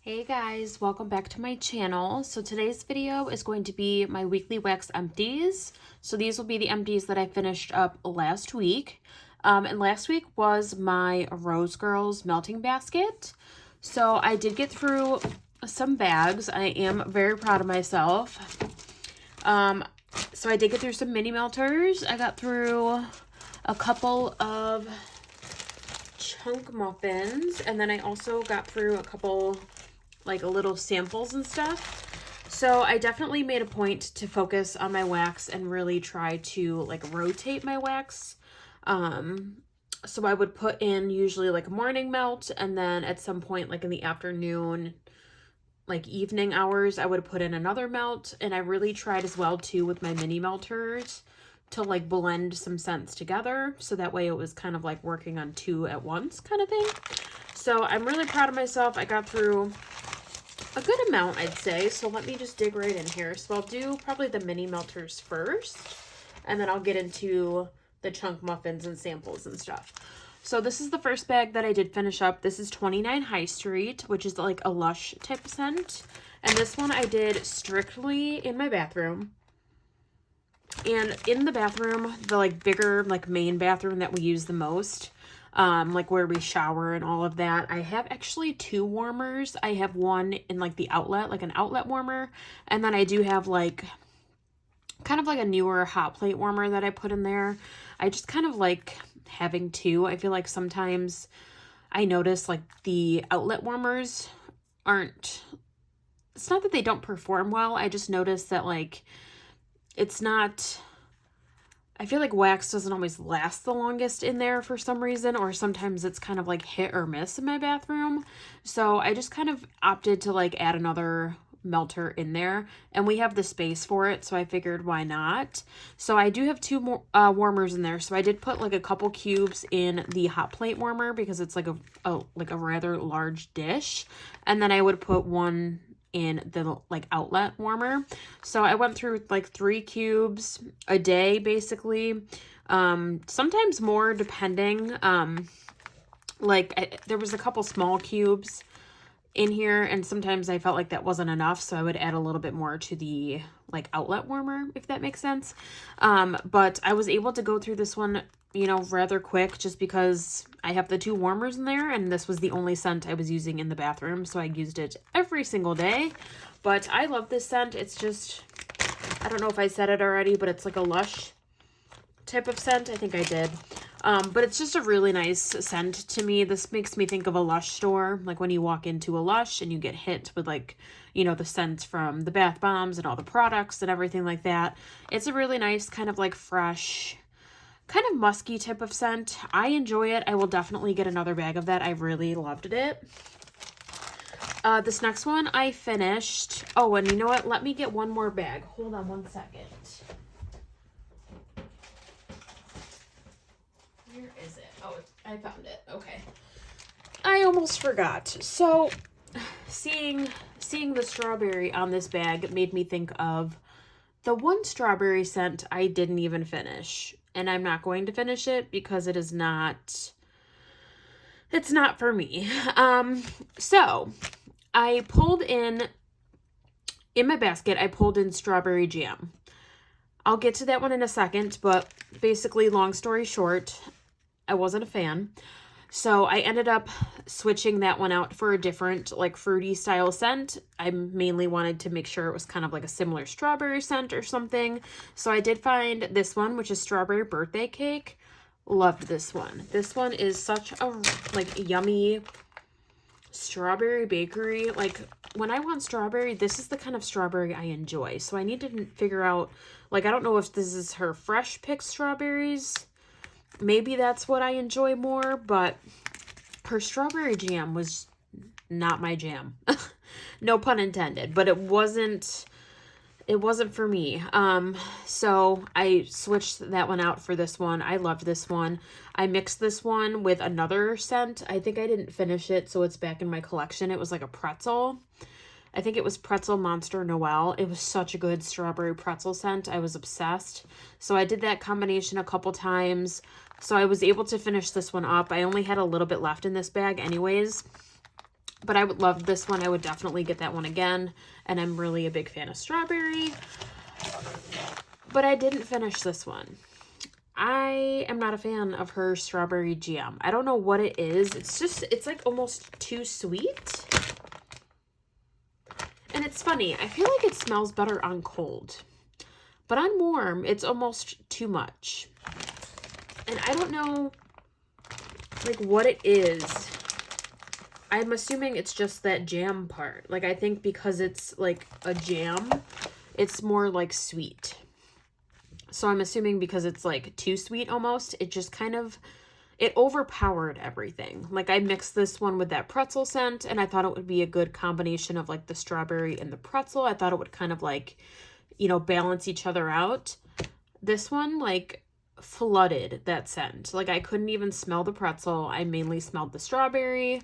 Hey guys, welcome back to my channel. So today's video is going to be my weekly wax empties. So these will be the empties that I finished up last week. And last week was my Rose Girls melting basket. So I did get through some bags. I am very proud of myself. So I did get through some mini melters. I got through a couple of chunk muffins, and then I also got through a couple like little samples and stuff. So I definitely made a point to focus on my wax and really try to like rotate my wax. So I would put in usually like a morning melt, and then at some point like in the afternoon, like evening hours, I would put in another melt. And I really tried as well too with my mini melters to like blend some scents together, so that way it was kind of like working on two at once kind of thing. So I'm really proud of myself. I got through a good amount, I'd say. So let me just dig right in here. So I'll do probably the mini melters first, and then I'll get into the chunk muffins and samples and stuff. So this is the first bag that I did finish up. This is 29 High Street, which is like a Lush type scent. And this one I did strictly in my bathroom. And in the bathroom, the like bigger like main bathroom that we use the most, like where we shower and all of that, I have actually two warmers. I have one in like the outlet, like an outlet warmer, and then I do have like kind of like a newer hot plate warmer that I put in there. I just kind of like having two. I feel like sometimes I notice like the outlet warmers aren't, it's not that they don't perform well, I just notice that like it's not, I feel like wax doesn't always last the longest in there for some reason, or sometimes it's kind of like hit or miss in my bathroom. So I just kind of opted to like add another melter in there, and we have the space for it, so I figured why not. So I do have two more warmers in there. So I did put like a couple cubes in the hot plate warmer because it's like a rather large dish, and then I would put one in the like outlet warmer. So I went through like 3 cubes a day basically, sometimes more depending. There was a couple small cubes in here, and sometimes I felt like that wasn't enough, so I would add a little bit more to the like outlet warmer, if that makes sense. But I was able to go through this one, you know, rather quick, just because I have the 2 warmers in there, and this was the only scent I was using in the bathroom, so I used it every single day. But I love this scent. It's just, I don't know if I said it already, but it's like a Lush type of scent. I think I did. But it's just a really nice scent to me. This makes me think of a Lush store, like when you walk into a Lush and you get hit with like, you know, the scent from the bath bombs and all the products and everything like that. It's a really nice kind of like fresh, kind of musky type of scent. I enjoy it. I will definitely get another bag of that. I really loved it. This next one I finished. Oh, and you know what? Let me get one more bag. Hold on one second. Where is it? Oh, I found it. Okay. I almost forgot. So seeing the strawberry on this bag made me think of the one strawberry scent I didn't even finish. And I'm not going to finish it because it is not, it's not for me. So I pulled in my basket, I pulled in strawberry jam. I'll get to that one in a second, but basically, long story short, I wasn't a fan. So I ended up switching that one out for a different like fruity style scent. I mainly wanted to make sure it was kind of like a similar strawberry scent or something. So I did find this one, which is strawberry birthday cake. Loved this one. This one is such a like yummy strawberry bakery. Like when I want strawberry, this is the kind of strawberry I enjoy. So I need to figure out, like, I don't know if this is her fresh picked strawberries. Maybe that's what I enjoy more, but her strawberry jam was not my jam. No pun intended, but it wasn't for me. So I switched that one out for this one. I loved this one. I mixed this one with another scent. I think I didn't finish it, so it's back in my collection. It was like a pretzel. I think it was Pretzel Monster Noel. It was such a good strawberry pretzel scent. I was obsessed. So I did that combination a couple times. So I was able to finish this one up. I only had a little bit left in this bag anyways. but I would love this one. I would definitely get that one again, and I'm really a big fan of strawberry. But I didn't finish this one. I am not a fan of her strawberry jam. I don't know what it is. It's like almost too sweet. And it's funny, I feel like it smells better on cold. But on warm, it's almost too much. And I don't know, like, what it is. I'm assuming it's just that jam part. Like, I think because it's, like, a jam, it's more, like, sweet. So I'm assuming because it's, like, too sweet almost, it just kind of, it overpowered everything. Like, I mixed this one with that pretzel scent, and I thought it would be a good combination of, like, the strawberry and the pretzel. I thought it would kind of, like, you know, balance each other out. This one, like, flooded that scent. Like, I couldn't even smell the pretzel. I mainly smelled the strawberry,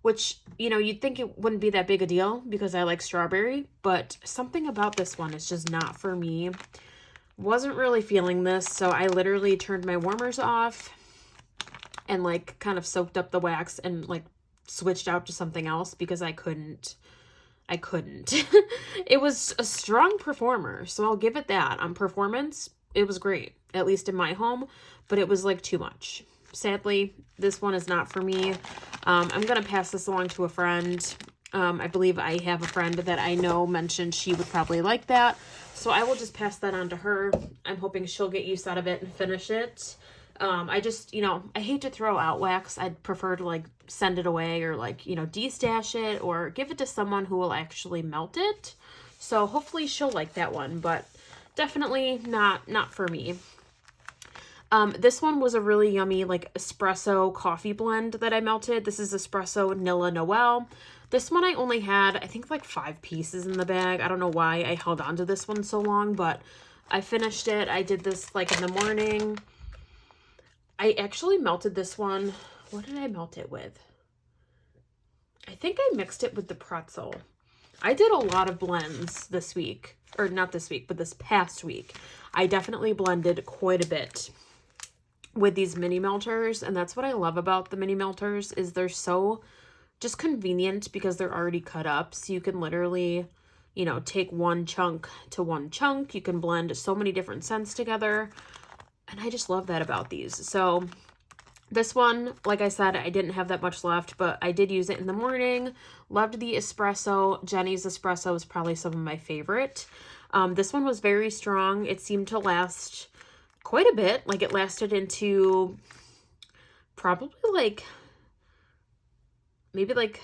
which, you know, you'd think it wouldn't be that big a deal because I like strawberry, but something about this one is just not for me. Wasn't really feeling this, so I literally turned my warmers off and, like, kind of soaked up the wax and, like, switched out to something else because I couldn't. It was a strong performer, so I'll give it that. On performance, it was great, at least in my home, but it was, like, too much. Sadly, this one is not for me. I'm going to pass this along to a friend. I believe I have a friend that I know mentioned she would probably like that. So I will just pass that on to her. I'm hoping she'll get use out of it and finish it. I just, you know, I hate to throw out wax. I'd prefer to, like, send it away or, like, you know, de-stash it or give it to someone who will actually melt it. So hopefully she'll like that one, but definitely not for me. This one was a really yummy, like, espresso coffee blend that I melted. This is Espresso Nilla Noel. This one I only had, I think, like 5 pieces in the bag. I don't know why I held on to this one so long, but I finished it. I did this, like, in the morning. I actually melted this one. What did I melt it with? I think I mixed it with the pretzel. I did a lot of blends this week. Or not this week, but this past week. I definitely blended quite a bit with these mini melters, and that's what I love about the mini melters is they're so just convenient because they're already cut up, so you can literally, you know, take one chunk to one chunk. You can blend so many different scents together, and I just love that about these. So this one, like I said, I didn't have that much left, but I did use it in the morning. Loved the espresso. Jenny's espresso is probably some of my favorite. This one was very strong. It seemed to last quite a bit. Like, it lasted into probably, like, maybe, like,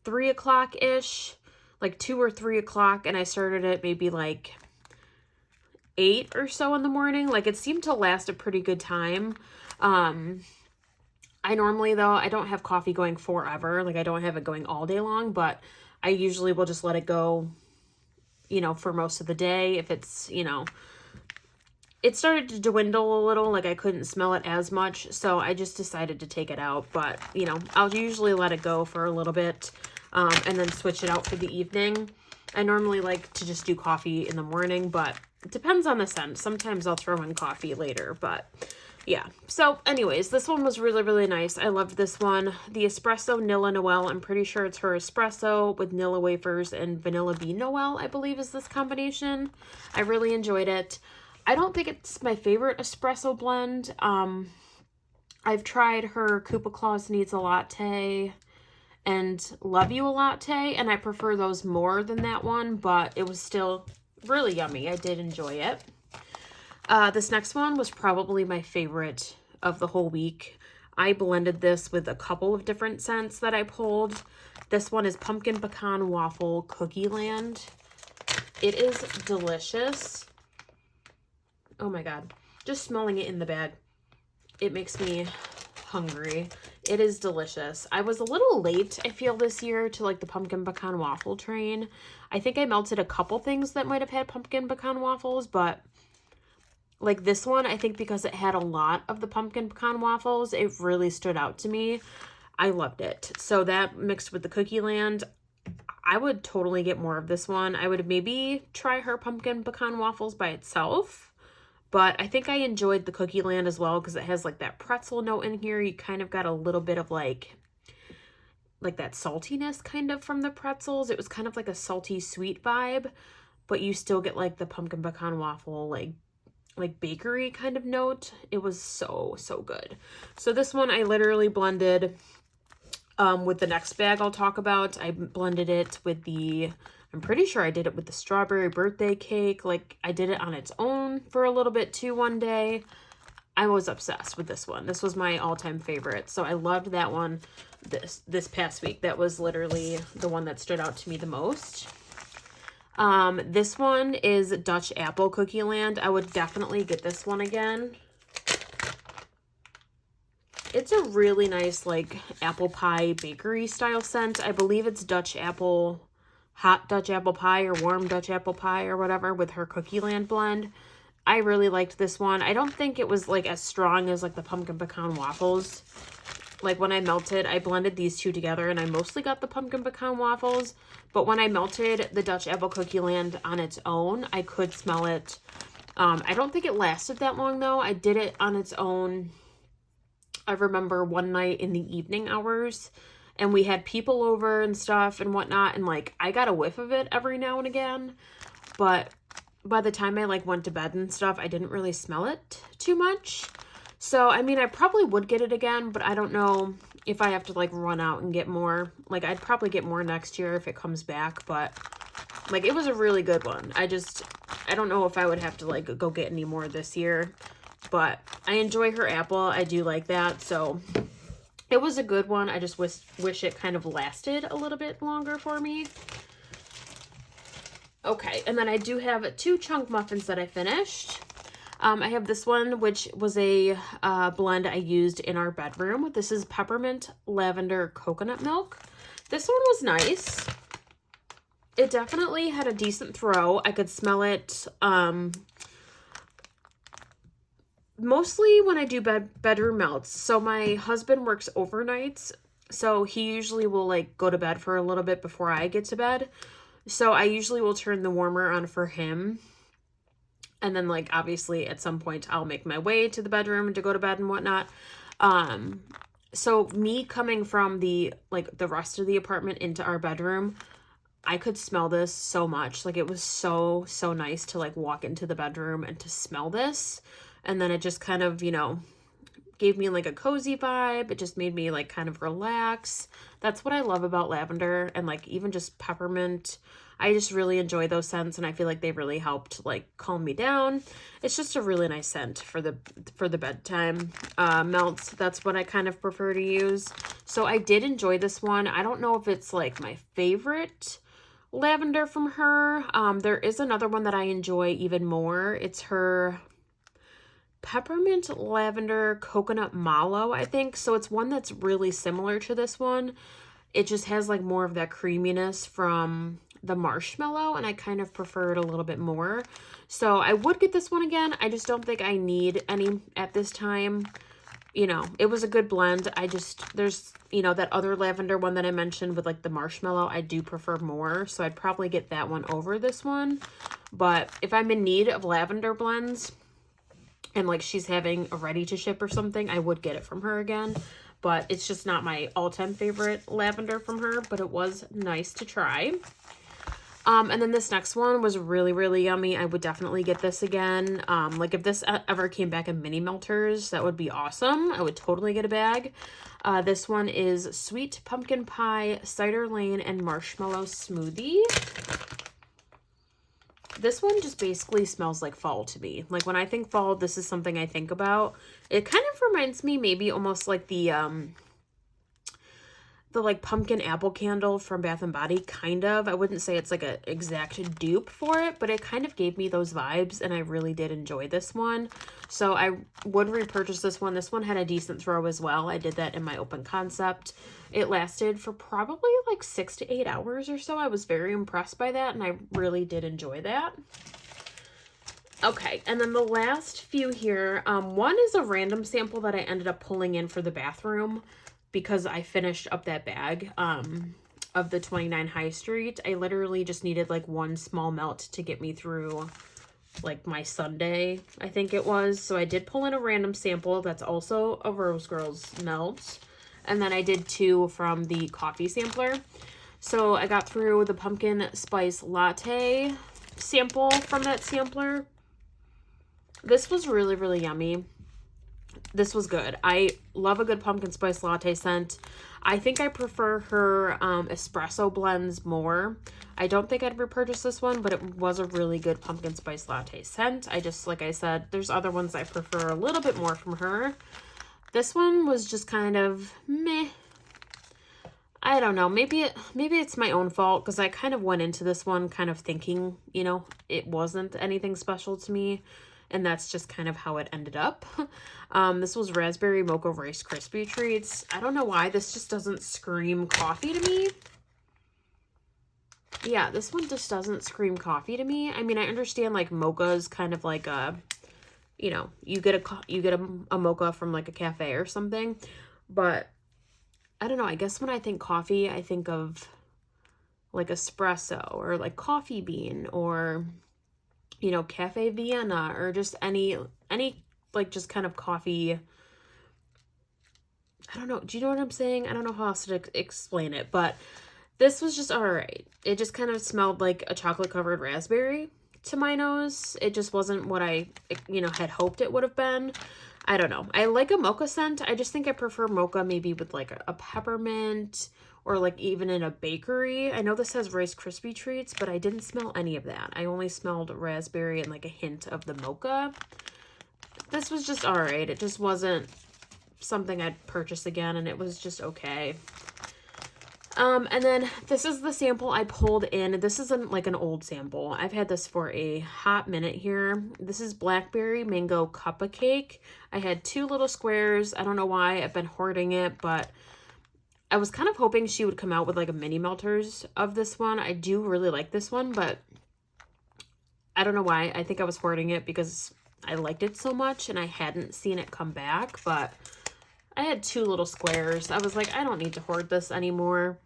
3 o'clock-ish, like 2 or 3 o'clock, and I started at maybe, like, 8 or so in the morning. Like, it seemed to last a pretty good time. I normally, though, I don't have coffee going forever. Like, I don't have it going all day long, but I usually will just let it go, you know, for most of the day. If it's, you know, it started to dwindle a little, like I couldn't smell it as much, so I just decided to take it out. But, you know, I'll usually let it go for a little bit and then switch it out for the evening. I normally like to just do coffee in the morning, but it depends on the scent. Sometimes I'll throw in coffee later, but yeah. So anyways, this one was really, really nice. I loved this one. The Espresso Nilla Noel, I'm pretty sure it's her espresso with Nilla wafers and vanilla bean Noel, I believe is this combination. I really enjoyed it. I don't think it's my favorite espresso blend. I've tried her Cuppa Claus Needs a Latte and Love You a Latte, and I prefer those more than that one, but it was still really yummy. I did enjoy it. This next one was probably my favorite of the whole week. I blended this with a couple of different scents that I pulled. This one is Pumpkin Pecan Waffle Cookie Land. It is delicious. Oh my god. Just smelling it in the bag, it makes me hungry. It is delicious. I was a little late, I feel, this year to, like, the pumpkin pecan waffle train. I think I melted a couple things that might have had pumpkin pecan waffles, but, like, this one, I think because it had a lot of the pumpkin pecan waffles, it really stood out to me. I loved it. So that mixed with the Cookie Land, I would totally get more of this one. I would maybe try her pumpkin pecan waffles by itself. But I think I enjoyed the Cookie Land as well because it has, like, that pretzel note in here. You kind of got a little bit of, like, like that saltiness kind of from the pretzels. It was kind of like a salty sweet vibe, but you still get like the pumpkin pecan waffle, like bakery kind of note. It was so good. So this one I literally blended with the next bag I'll talk about. I blended it with I'm pretty sure I did it with the strawberry birthday cake. Like, I did it on its own for a little bit too one day. I was obsessed with this one. This was my all-time favorite. So I loved that one this past week. That was literally the one that stood out to me the most. This one is Dutch Apple Cookie Land. I would definitely get this one again. It's a really nice, like, apple pie bakery style scent. I believe it's Dutch apple, hot Dutch apple pie or warm Dutch apple pie or whatever with her Cookie Land blend. I really liked this one. I don't think it was, like, as strong as, like, the pumpkin pecan waffles. Like, when I melted, I blended these two together, and I mostly got the pumpkin pecan waffles. But when I melted the Dutch Apple Cookie Land on its own, I could smell it. I don't think it lasted that long, though. I did it on its own. I remember one night in the evening hours, and we had people over and stuff and whatnot, and, like, I got a whiff of it every now and again. But by the time I, like, went to bed and stuff, I didn't really smell it too much. So, I mean, I probably would get it again, but I don't know if I have to, like, run out and get more. Like, I'd probably get more next year if it comes back, but, like, it was a really good one. I don't know if I would have to, like, go get any more this year, but I enjoy her apple. I do like that, so it was a good one. I just wish it kind of lasted a little bit longer for me. Okay, and then I do have 2 chunk muffins that I finished. I have this one, which was a blend I used in our bedroom. This is Peppermint Lavender Coconut Milk. This one was nice. It definitely had a decent throw. I could smell it mostly when I do bedroom melts. So my husband works overnights, so he usually will, like, go to bed for a little bit before I get to bed. So I usually will turn the warmer on for him. And then, like, obviously at some point I'll make my way to the bedroom to go to bed and whatnot. So me coming from the rest of the apartment into our bedroom, I could smell this so much. Like, it was so nice to, like, walk into the bedroom and to smell this. And then it just kind of, you know, gave me, like, a cozy vibe. It just made me, like, kind of relax. That's what I love about lavender and, like, even just peppermint. I just really enjoy those scents, and I feel like they really helped, like, calm me down. It's just a really nice scent for the bedtime melts. That's what I kind of prefer to use. So I did enjoy this one. I don't know if it's, like, my favorite lavender from her. There is another one that I enjoy even more. It's her Peppermint Lavender Coconut Mallow, I think. So it's one that's really similar to this one. It just has, like, more of that creaminess from the Marshmallow, and I kind of prefer it a little bit more. So I would get this one again. I just don't think I need any at this time. You know, it was a good blend. There's, you know, that other lavender one that I mentioned with, like, the Marshmallow, I do prefer more. So I'd probably get that one over this one. But if I'm in need of lavender blends and, like, she's having a ready to ship or something, I would get it from her again. But it's just not my all-time favorite lavender from her, but it was nice to try. And then this next one was really yummy. I would definitely get this again. Like, if this ever came back in mini melters, that would be awesome. I would totally get a bag. This one is Sweet Pumpkin Pie, Cider Lane, and Marshmallow Smoothie. This one just basically smells like fall to me. Like, when I think fall, this is something I think about. It kind of reminds me maybe almost like the like pumpkin apple candle from Bath and Body, kind of. I wouldn't say it's like an exact dupe for it, but it kind of gave me those vibes, and I really did enjoy this one. So I would repurchase this one. This one had a decent throw as well. I did that in my open concept. It lasted for probably like 6 to 8 hours or so. I was very impressed by that, and I really did enjoy that. Okay, and then the last few here, one is a random sample that I ended up pulling in for the bathroom because I finished up that bag of the 29 High Street. I literally just needed, like, one small melt to get me through, like, my Sunday, I think it was. So I did pull in a random sample that's also a Rose Girls melt. And then I did 2 from the coffee sampler. So I got through the pumpkin spice latte sample from that sampler. This was really, really yummy. This was good. I love a good pumpkin spice latte scent. I think I prefer her espresso blends more. I don't think I'd repurchase this one, but it was a really good pumpkin spice latte scent. I just, like I said, there's other ones I prefer a little bit more from her. This one was just kind of meh. I don't know. Maybe it's my own fault because I kind of went into this one kind of thinking, you know, it wasn't anything special to me. And that's just kind of how it ended up. This was Raspberry Mocha Rice Krispie Treats. I don't know why. This just doesn't scream coffee to me. Yeah, this one just doesn't scream coffee to me. I mean, I understand like mocha is kind of like a, you know, you get a mocha from like a cafe or something. But I don't know. I guess when I think coffee, I think of like espresso or like coffee bean or, you know, Cafe Vienna or just any like just kind of coffee. I don't know. Do you know what I'm saying? I don't know how else to explain it, but this was just all right. It just kind of smelled like a chocolate covered raspberry to my nose. It just wasn't what I, you know, had hoped it would have been. I don't know. I like a mocha scent. I just think I prefer mocha maybe with like a peppermint or like even in a bakery. I know this has Rice Krispie Treats, but I didn't smell any of that. I only smelled raspberry and like a hint of the mocha. This was just all right. It just wasn't something I'd purchase again, and it was just okay. And then this is the sample I pulled in. This isn't like an old sample. I've had this for a hot minute here. This is Blackberry Mango Cuppa Cake. I had 2 little squares. I don't know why. I've been hoarding it, but I was kind of hoping she would come out with like a mini melters of this one. I do really like this one, but I don't know why. I think I was hoarding it because I liked it so much and I hadn't seen it come back, but I had 2 little squares. I was like, I don't need to hoard this anymore.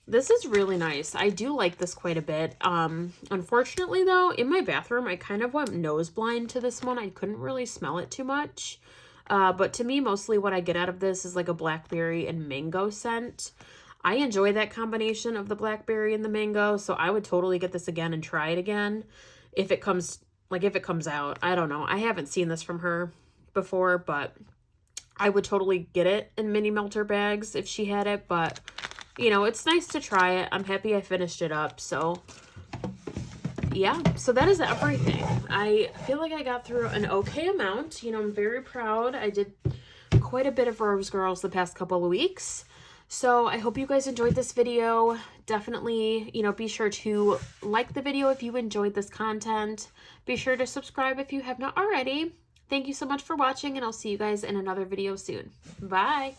This is really nice. I do like this quite a bit. Unfortunately though, in my bathroom, I kind of went nose blind to this one. I couldn't really smell it too much. But to me, mostly what I get out of this is like a blackberry and mango scent. I enjoy that combination of the blackberry and the mango, so I would totally get this again and try it again if it comes out. I don't know. I haven't seen this from her before, but I would totally get it in mini melter bags if she had it, but you know, it's nice to try it. I'm happy I finished it up, so yeah, so that is everything. I feel like I got through an okay amount. You know, I'm very proud. I did quite a bit of Rose Girls the past couple of weeks. So I hope you guys enjoyed this video. Definitely, you know, be sure to like the video if you enjoyed this content. Be sure to subscribe if you have not already. Thank you so much for watching, and I'll see you guys in another video soon. Bye!